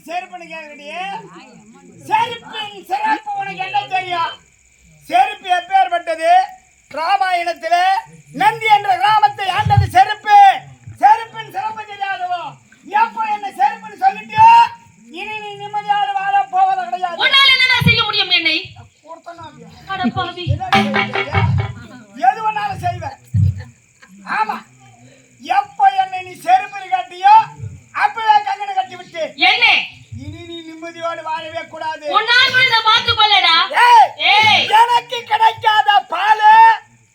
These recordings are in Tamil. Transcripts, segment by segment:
செருப்புன்னு கேக்குறியே, செருப்பின் சிறப்பு உனக்கு என்ன தெரியும்? செருப்பு எப்பேற்பட்டது? ராமாயணத்திலே நந்தி என்ற கிராமத்தை ஆண்டது செருப்பு. செருப்பின் சிறப்பு தெரியாதவோ எப்போ என்ன செருப்புன்னு சொல்லிட்டியோ இனி நீ நிம்மதியாக வாழ போவது கிடையாது. உன்னால என்னடா செய்ய முடியும்? என்னை எது வேணாலும் செய்வேன். ஆமா, எப்ப என்னை நீ செருப்பு காட்டியோ அப்பவே கங்கனை கட்டி விட்டு என்ன இனி நீ நிம்மதியோடு வாழவே கூடாது. பார்த்து கொள்ளடா. எனக்கு கிடைக்காத பால்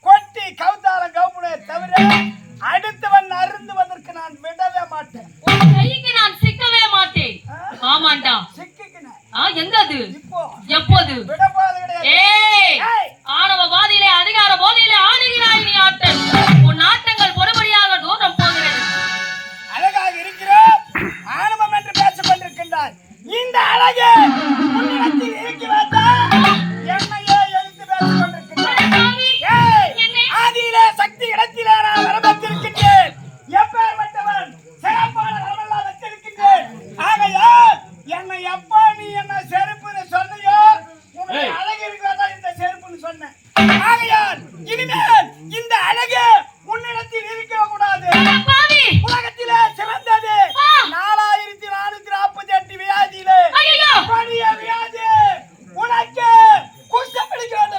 கொட்டி கவுத்தாலம் கவுமுனை தவிர அடுத்தவன் அருந்துவதற்கு நான் விடவே மாட்டேன். கைக்கு நான் சிக்கவே மாட்டேன். ஆமாண்டா, சிக்கிக்கினேன். எங்க அது? இப்போ எப்போது? விட போறது கிடையாது. ஆணவ வாதியிலே அதிகார போதியிலே ஆடுகிறாய் நீ ஆட்டம். உன் ஆட்டங்கள் பொறுபடியாக தூரம் போகிறது. அழகாக இருக்கிறோம், ஆணவம் என்று பேசிக் கொண்டிருக்கின்றாய். இந்த அழகு உன்னிடத்தில் இருக்க வேண்டாம். என்னையே எழுத்து பேசிக் கொண்டிருக்கின்றாய். ஆதியிலே சக்தி இடத்திலே நான் வரப்பட்டிருக்கின்றேன். எப்பேற்பட்டவன் சிறப்பான வரமெல்லாம் வச்சிருக்கின்றேன். ஆகையால் என்னை எப்ப நீ என்ன செருப்புன்னு சொன்னையோ உனக்கு அழகு இருக்கிறதா இந்த செருப்புன்னு சொன்னேன். ஆகையால் இனிமேல் இந்த அழகு உன்னிடத்தில் இருக்க கூடாது. உலகத்திலே சிறந்தது 4448 வியாதியிலே கொடிய வியாதி உனக்கு குஷ்டம் பிடிக்கிறது.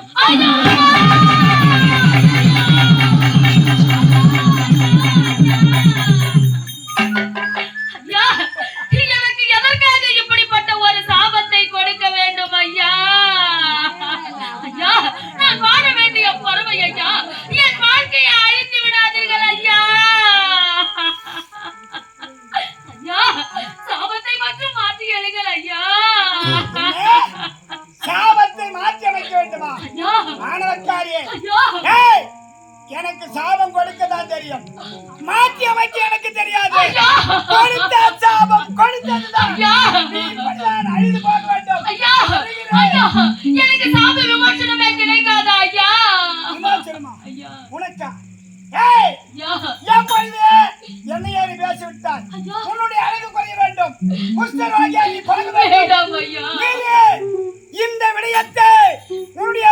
எனக்கு எதற்காக இப்படிப்பட்ட ஒரு சாபத்தை கொடுக்க வேண்டும் ஐயா? ஐயா, நான் வாழ வேண்டிய பொறுமை ஐயா. என் வாழ்க்கையை அழித்து விடாதீர்கள் ஐயா. ஐயா, சாபத்தை மட்டும் மாற்றி எழுங்கள் ஐயா. சாபத்தை மாற்றி அமைக்க வேண்டுமா? மாணவக்காரியே, எனக்கு சாபம் கொடுக்கதான் தெரியும், மாற்றி அமைக்க எனக்கு தெரியாது. கொடுத்த சாபம் கொடுத்ததுதான். அழிந்து போக வேண்டும். எனக்கு சாப விமோசனமே கிடைக்காதா ஐயா? விமோசனமா உனக்கா? என்னை ஏறி பேசிவிட்டார். உன்னுடைய அழகு குறைய வேண்டும். குஷ்டரோகியா நீ போக வேண்டும். இந்த விடயத்தை உன்னுடைய